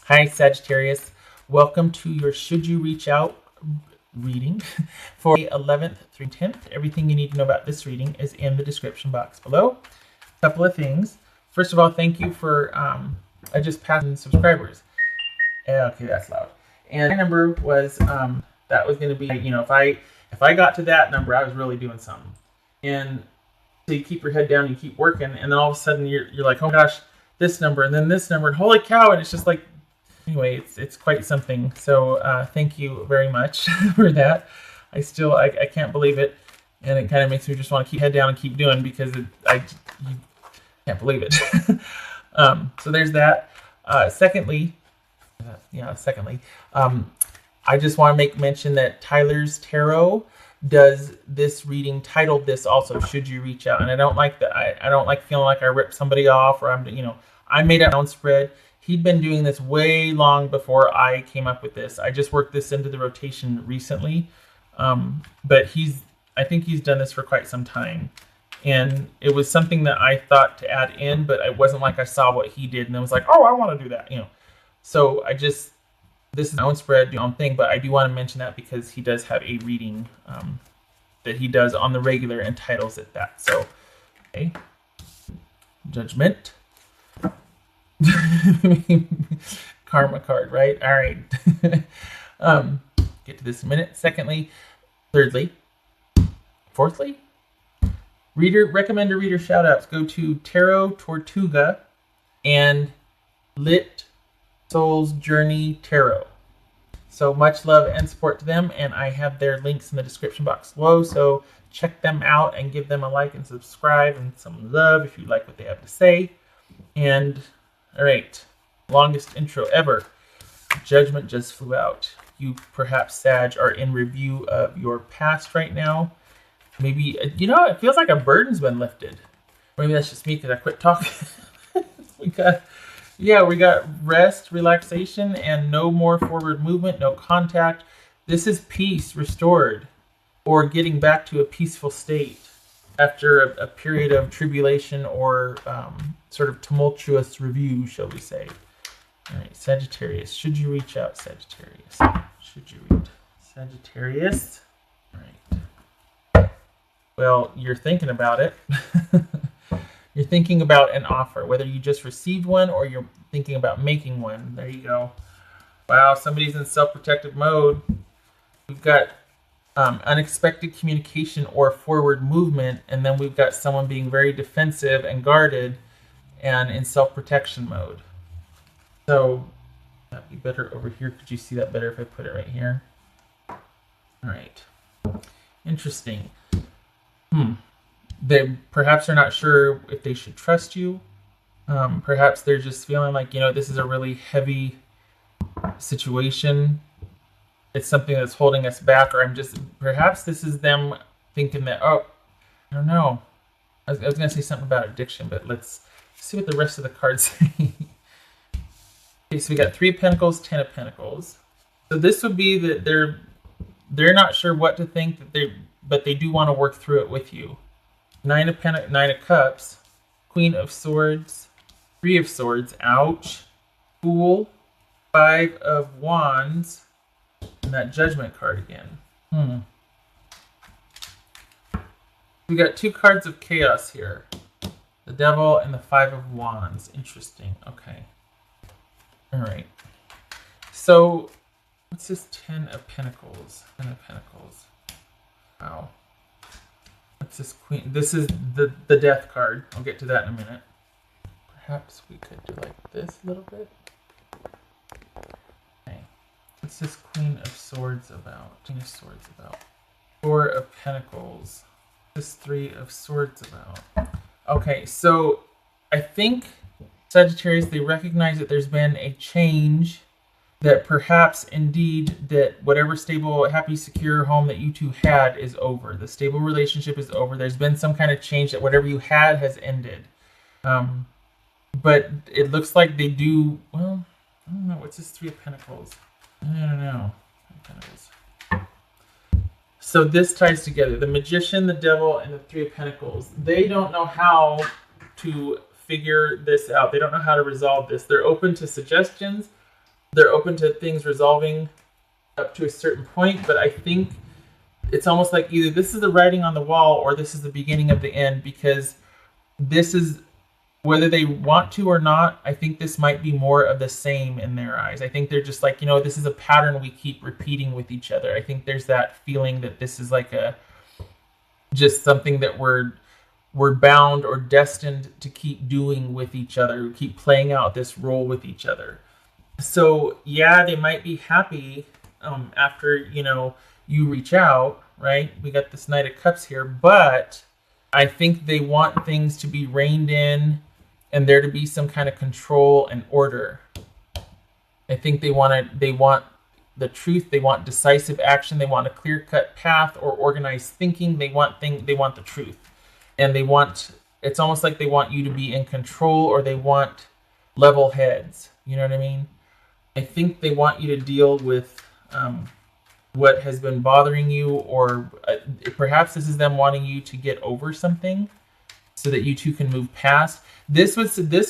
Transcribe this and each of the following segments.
Hi, Sagittarius. Welcome to your Should You Reach Out reading for the 11th through 10th. Everything you need to know about this reading is in the description box below. A couple of things. First of all, thank you for, I just passed in subscribers. Okay, that's loud. And my number was, that was going to be, you know, if I got to that number, I was really doing something. And so you keep your head down, you keep working, and then all of a sudden you're like, oh gosh, this number, and then this number, and holy cow, and it's just like, anyway, it's quite something. So thank you very much for that. I can't believe it, and it kind of makes me just want to keep head down and keep doing because you can't believe it. So there's that. Secondly, I just want to make mention that Tyler's Tarot does this reading titled this also, Should You Reach Out? And I don't like that. I don't like feeling like I ripped somebody off or I made my own spread. He'd been doing this way long before I came up with this. I just worked this into the rotation recently. But I think he's done this for quite some time. And it was something that I thought to add in, but it wasn't like I saw what he did and I was like, oh, I want to do that, So this is my own spread, my own thing, but I do want to mention that because he does have a reading that he does on the regular and titles it that. So, okay. Judgment. Karma card, right? All right. Get to this in a minute. Secondly, thirdly, fourthly, recommend a reader shout outs. Go to Tarot Tortuga and Lit Soul's Journey Tarot. So much love and support to them, and I have their links in the description box below, so check them out and give them a like and subscribe and some love if you like what they have to say. And all right, longest intro ever. Judgment just flew out. You perhaps, Sag, are in review of your past right now. Maybe, it feels like a burden's been lifted. Maybe that's just me because I quit talking. we got rest, relaxation, and no more forward movement, no contact. This is peace restored, or getting back to a peaceful state after a period of tribulation or sort of tumultuous review, shall we say. All right, Sagittarius. Should you reach out, Sagittarius? Should you read? Sagittarius. All right. Well, you're thinking about it. You're thinking about an offer, whether you just received one or you're thinking about making one. There you go. Wow, somebody's in self-protective mode. We've got unexpected communication or forward movement, and then we've got someone being very defensive and guarded and in self-protection mode. So that'd be better over here. Could you see that better if I put it right here? All right. Interesting. They perhaps are not sure if they should trust you. Perhaps they're just feeling like, this is a really heavy situation. It's something that's holding us back, or perhaps this is them thinking that, oh, I don't know. I was going to say something about addiction, but let's see what the rest of the cards say. Okay, so we got 3 of Pentacles, 10 of Pentacles. So this would be that they're not sure what to think, but they do want to work through it with you. 9 of Cups, Queen of Swords, 3 of Swords, ouch, Fool, 5 of Wands, and that Judgment card again. We got 2 cards of chaos here. The Devil and the 5 of Wands. Interesting. Okay. All right. So, what's this 10 of Pentacles? 10 of Pentacles. Wow. What's this Queen? This is the Death card. I'll get to that in a minute. Perhaps we could do like this a little bit. Okay. What's this Queen of Swords about? Queen of Swords about. 4 of Pentacles. This 3 of Swords about. Okay, so I think Sagittarius, they recognize that there's been a change, that perhaps indeed that whatever stable, happy, secure home that you two had is over. The stable relationship is over. There's been some kind of change that whatever you had has ended. But it looks like they do, well, I don't know. What's this 3 of Pentacles? I don't know. Pentacles. So this ties together. The Magician, the Devil, and the 3 of Pentacles. They don't know how to figure this out. They don't know how to resolve this. They're open to suggestions, they're open to things resolving up to a certain point, but I think it's almost like either this is the writing on the wall or this is the beginning of the end, because this is, whether they want to or not, I think this might be more of the same in their eyes. I think they're just like, this is a pattern we keep repeating with each other. I think there's that feeling that this is like just something that we're bound or destined to keep doing with each other, keep playing out this role with each other. So yeah, they might be happy after, you reach out, right? We got this Knight of Cups here, but I think they want things to be reined in and there to be some kind of control and order. I think they want the truth, they want decisive action, they want a clear-cut path or organized thinking, they want the truth. And it's almost like they want you to be in control, or they want level heads. You know what I mean? I think they want you to deal with what has been bothering you, or perhaps this is them wanting you to get over something so that you two can move past. This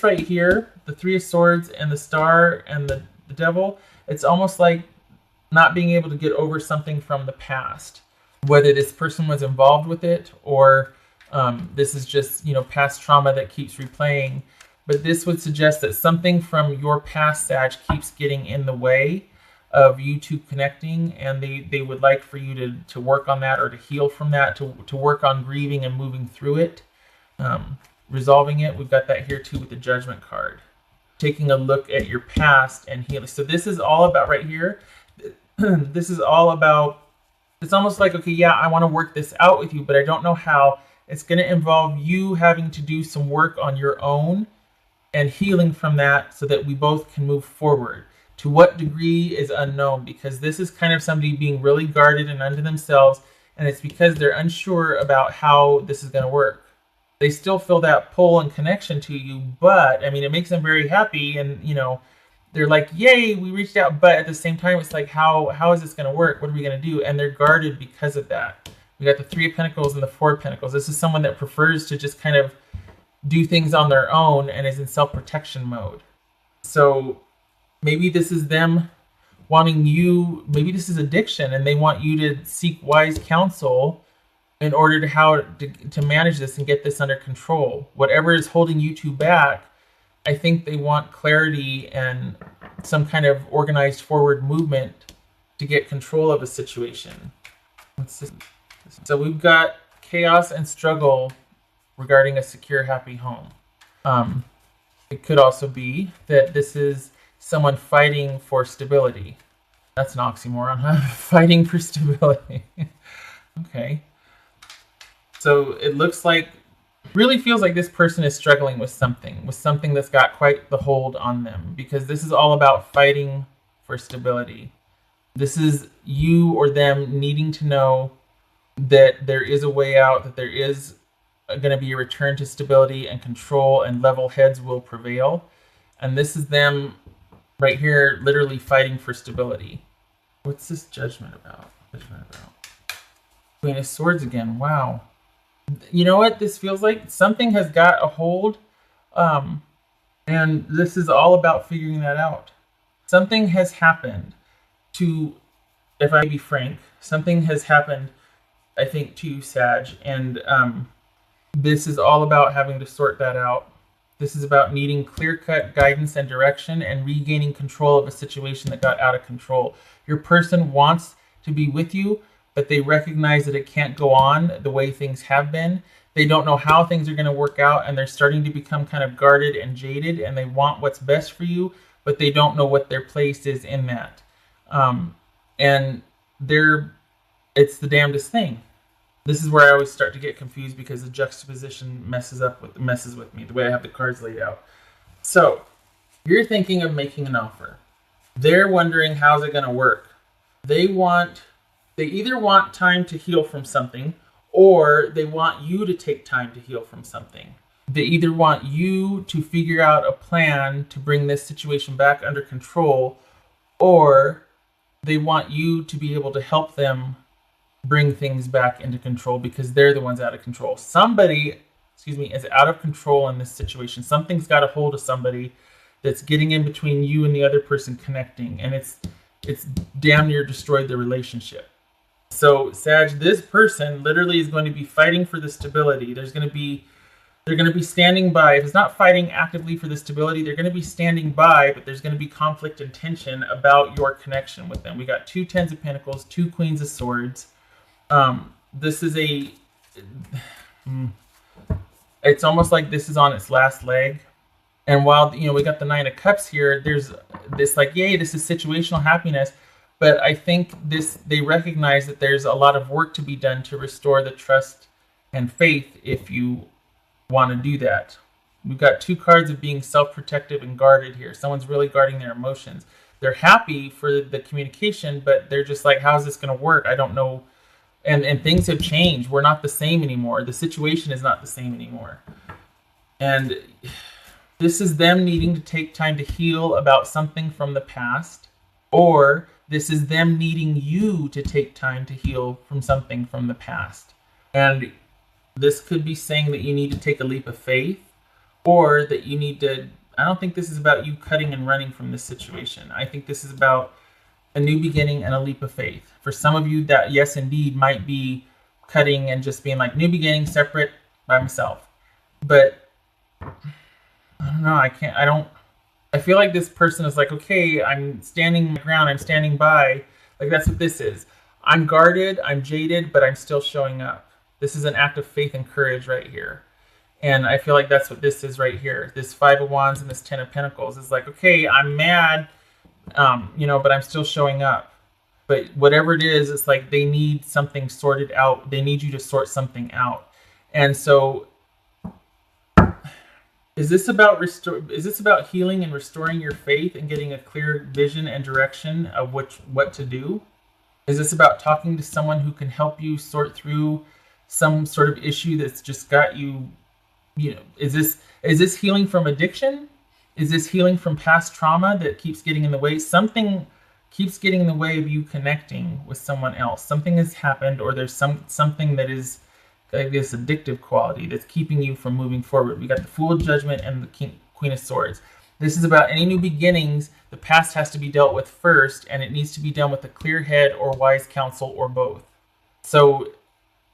right here, the Three of Swords and the Star and the Devil, it's almost like not being able to get over something from the past, whether this person was involved with it or this is just, past trauma that keeps replaying. But this would suggest that something from your past, Sag, keeps getting in the way of you two connecting, and they would like for you to work on that, or to heal from that, to work on grieving and moving through it, resolving it. We've got that here too with the Judgment card. Taking a look at your past and healing. So this is all about right here. This is all about, it's almost like, okay, yeah, I want to work this out with you, but I don't know how. It's going to involve you having to do some work on your own and healing from that so that we both can move forward. To what degree is unknown, because this is kind of somebody being really guarded and unto themselves, and it's because they're unsure about how this is going to work. They still feel that pull and connection to you, but I mean, it makes them very happy, and they're like, yay, we reached out, but at the same time, it's like, how is this going to work? What are we going to do? And they're guarded because of that. We got the Three of Pentacles and the Four of Pentacles. This is someone that prefers to just kind of do things on their own and is in self-protection mode. So maybe this is them wanting you, maybe this is addiction, and they want you to seek wise counsel in order to manage this and get this under control. Whatever is holding you two back, I think they want clarity and some kind of organized forward movement to get control of a situation. What's this? So we've got chaos and struggle regarding a secure, happy home. It could also be that this is someone fighting for stability. That's an oxymoron, huh? Fighting for stability. Okay. So it looks like, really feels like this person is struggling with something that's got quite the hold on them, because this is all about fighting for stability. This is you or them needing to know that there is a way out, that there is going to be a return to stability and control, and level heads will prevail. And this is them right here literally fighting for stability. What's this Judgment about? Queen of Swords again. Wow. You know what this feels like? Something has got a hold, and this is all about figuring that out. Something has happened to, if I be frank, something has happened, I think, to you, Sag, and this is all about having to sort that out. This is about needing clear-cut guidance and direction and regaining control of a situation that got out of control. Your person wants to be with you, but they recognize that it can't go on the way things have been. They don't know how things are going to work out, and they're starting to become kind of guarded and jaded, and they want what's best for you, but they don't know what their place is in that. And it's the damnedest thing. This is where I always start to get confused, because the juxtaposition messes with me, the way I have the cards laid out. So you're thinking of making an offer. They're wondering, how's it going to work? They either want time to heal from something, or they want you to take time to heal from something. They either want you to figure out a plan to bring this situation back under control, or they want you to be able to help them bring things back into control, because they're the ones out of control. Somebody, is out of control in this situation. Something's got a hold of somebody, that's getting in between you and the other person connecting, and it's damn near destroyed the relationship. So Sag, this person literally is going to be fighting for the stability. They're going to be standing by. If it's not fighting actively for the stability, they're going to be standing by, but there's going to be conflict and tension about your connection with them. We got 2 Tens of Pentacles, 2 Queens of Swords. This is it's almost like this is on its last leg. And while, we got the 9 of Cups here, there's this like, yay, this is situational happiness. But I think they recognize that there's a lot of work to be done to restore the trust and faith if you want to do that. We've got 2 cards of being self-protective and guarded here. Someone's really guarding their emotions. They're happy for the communication, but they're just like, how's this going to work? I don't know. And things have changed. We're not the same anymore. The situation is not the same anymore. And this is them needing to take time to heal about something from the past, or this is them needing you to take time to heal from something from the past. And this could be saying that you need to take a leap of faith, or that you need to, I don't think this is about you cutting and running from this situation. I think this is about a new beginning and a leap of faith. For some of you, that, yes, indeed, might be cutting and just being like, new beginning, separate, by myself. But I don't know, I feel like this person is like, okay, I'm standing my ground, I'm standing by. Like, that's what this is. I'm guarded, I'm jaded, but I'm still showing up. This is an act of faith and courage right here. And I feel like that's what this is right here. This 5 of Wands and this 10 of Pentacles is like, okay, I'm mad, but I'm still showing up. But whatever it is, it's like they need something sorted out. They need you to sort something out. And so is this about healing and restoring your faith and getting a clear vision and direction of what to do? Is this about talking to someone who can help you sort through some sort of issue that's just got you, is this healing from addiction? Is this healing from past trauma that keeps getting in the way? Something keeps getting in the way of you connecting with someone else. Something has happened, or there's something that is like this addictive quality that's keeping you from moving forward. We got the Fool of Judgment and the Queen of Swords. This is about any new beginnings. The past has to be dealt with first, and it needs to be done with a clear head or wise counsel or both. So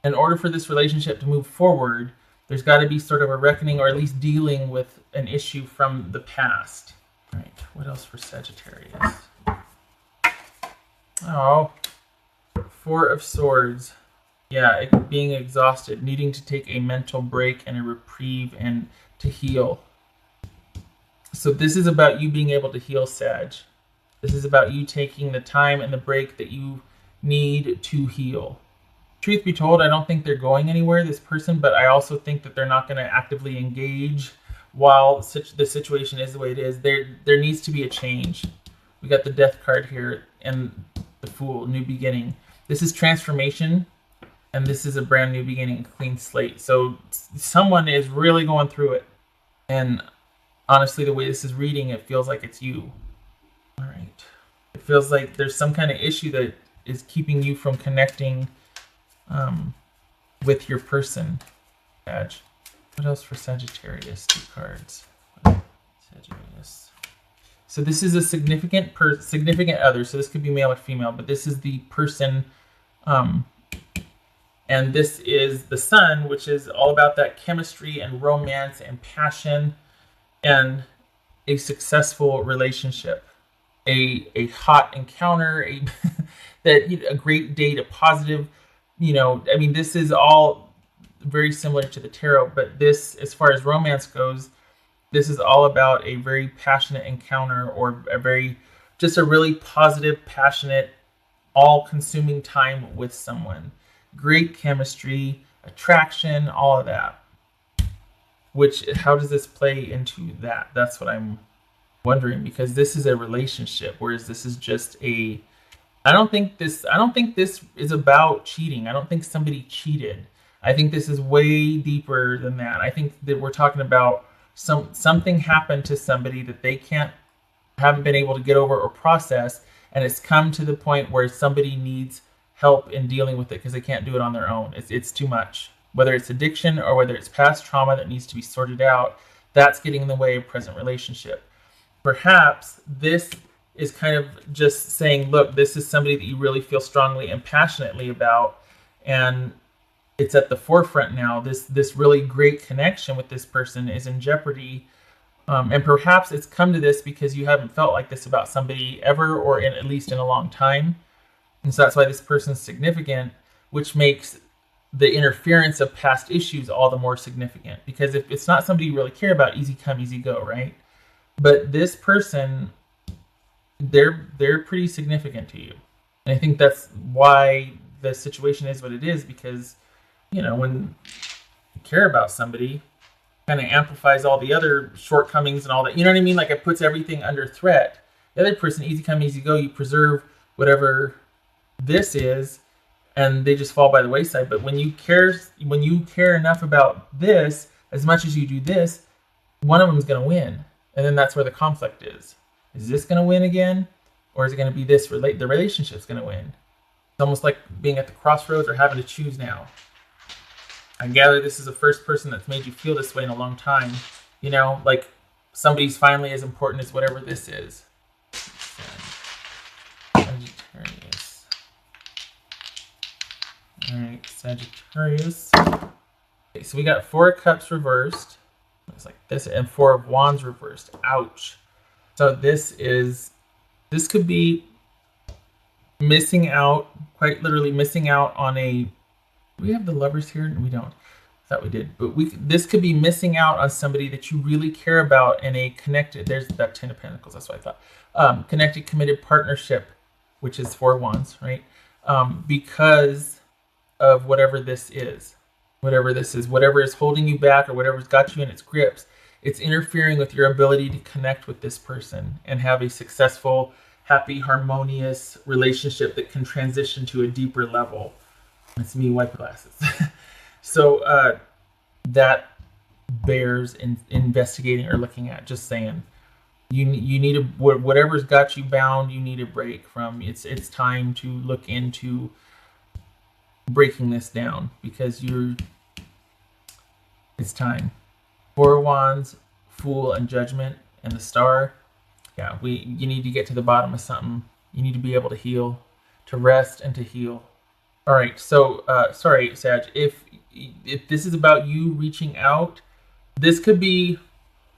in order for this relationship to move forward, there's got to be sort of a reckoning, or at least dealing with an issue from the past. All right, what else for Sagittarius? Oh, 4 of Swords. Yeah, being exhausted, needing to take a mental break and a reprieve and to heal. So this is about you being able to heal, Sag. This is about you taking the time and the break that you need to heal. Truth be told, I don't think they're going anywhere, this person, but I also think that they're not going to actively engage while the situation is the way it is. There needs to be a change. We got the Death card here and the Fool, new beginning. This is transformation, and this is a brand new beginning, clean slate. So someone is really going through it. And honestly, the way this is reading, it feels like it's you. All right. It feels like there's some kind of issue that is keeping you from connecting with your person, Sag. What else for Sagittarius? 2 cards. Sagittarius. So this is a significant other. So this could be male or female, but this is the person, and this is the Sun, which is all about that chemistry and romance and passion and a successful relationship, a hot encounter, a great date, a positive. This is all very similar to the tarot, but this, as far as romance goes, this is all about a very passionate encounter, or a really positive, passionate, all-consuming time with someone. Great chemistry, attraction, all of that. How does this play into that? That's what I'm wondering, because this is a relationship, whereas this is just I don't think this is about cheating. I don't think somebody cheated. I think this is way deeper than that. I think that we're talking about something happened to somebody that they haven't been able to get over or process, and it's come to the point where somebody needs help in dealing with it because they can't do it on their own. It's too much. Whether it's addiction or whether it's past trauma that needs to be sorted out, that's getting in the way of present relationship. Perhaps this is kind of just saying, look, this is somebody that you really feel strongly and passionately about, and it's at the forefront now. This really great connection with this person is in jeopardy. And perhaps it's come to this because you haven't felt like this about somebody ever, or at least in a long time. And so that's why this person's significant, which makes the interference of past issues all the more significant. Because if it's not somebody you really care about, easy come, easy go, right? But this person, they're pretty significant to you. And I think that's why the situation is what it is, because, when you care about somebody, kind of amplifies all the other shortcomings and all that. You know what I mean? Like, it puts everything under threat. The other person, easy come, easy go. You preserve whatever this is, and they just fall by the wayside. But when you care enough about this as much as you do this, one of them is going to win. And then that's where the conflict is. Is this going to win again? Or is it going to be this? The relationship's going to win. It's almost like being at the crossroads or having to choose now. I gather this is the first person that's made you feel this way in a long time. Like somebody's finally as important as whatever this is. Sagittarius. All right, Sagittarius. Okay, so we got 4 of Cups reversed. Looks like this, and 4 of Wands reversed. Ouch. So this could be missing out, quite literally missing out on a. Do we have the Lovers here? No, we don't. I thought we did, but this could be missing out on somebody that you really care about in a connected. There's that 10 of Pentacles. That's what I thought. Connected, committed partnership, which is 4 Wands, right? Because of whatever this is. Whatever is holding you back, or whatever's got you in its grips, it's interfering with your ability to connect with this person and have a successful, happy, harmonious relationship that can transition to a deeper level. It's me, wipe glasses. So that bears investigating or looking at. Just saying, you need whatever's got you bound. You need a break from. It's time to look into breaking this down, because it's time. 4 of Wands, Fool, and Judgment, and the Star. Yeah, you need to get to the bottom of something. You need to be able to heal, to rest, and to heal. All right, so sorry, Sag. If this is about you reaching out, this could be.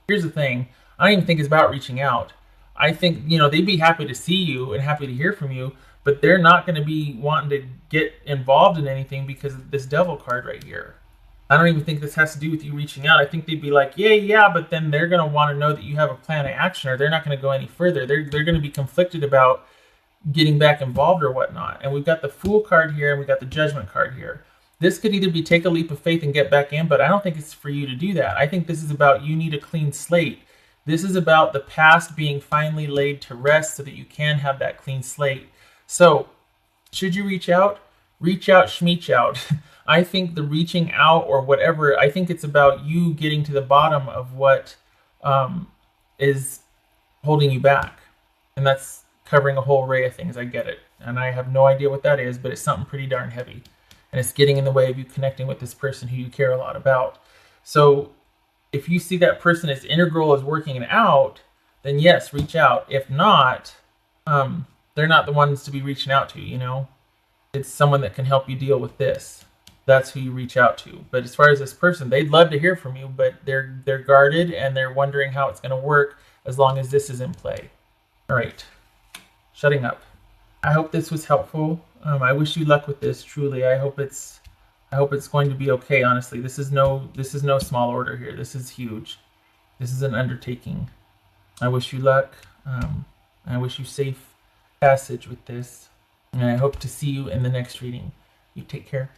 Here's the thing. I don't even think it's about reaching out. I think they'd be happy to see you and happy to hear from you, but they're not going to be wanting to get involved in anything because of this Devil card right here. I don't even think this has to do with you reaching out. I think they'd be like, yeah, but then they're going to want to know that you have a plan of action, or they're not going to go any further. They're going to be conflicted about getting back involved or whatnot. And we've got the Fool card here, and we've got the Judgment card here. This could either be take a leap of faith and get back in, but I don't think it's for you to do that. I think this is about you need a clean slate. This is about the past being finally laid to rest so that you can have that clean slate. So, should you reach out? Reach out, schmeech out. I think the reaching out or whatever, I think it's about you getting to the bottom of what is holding you back. And that's covering a whole array of things. I get it. And I have no idea what that is, but it's something pretty darn heavy. And it's getting in the way of you connecting with this person who you care a lot about. So if you see that person as integral as working it out, then yes, reach out. If not, they're not the ones to be reaching out to, It's someone that can help you deal with this. That's who you reach out to. But as far as this person, they'd love to hear from you, but they're guarded and they're wondering how it's going to work as long as this is in play. All right. Shutting up. I hope this was helpful. I wish you luck with this. Truly, I hope it's going to be okay. Honestly, this is no small order here. This is huge. This is an undertaking. I wish you luck. I wish you safe passage with this, and I hope to see you in the next reading. You take care.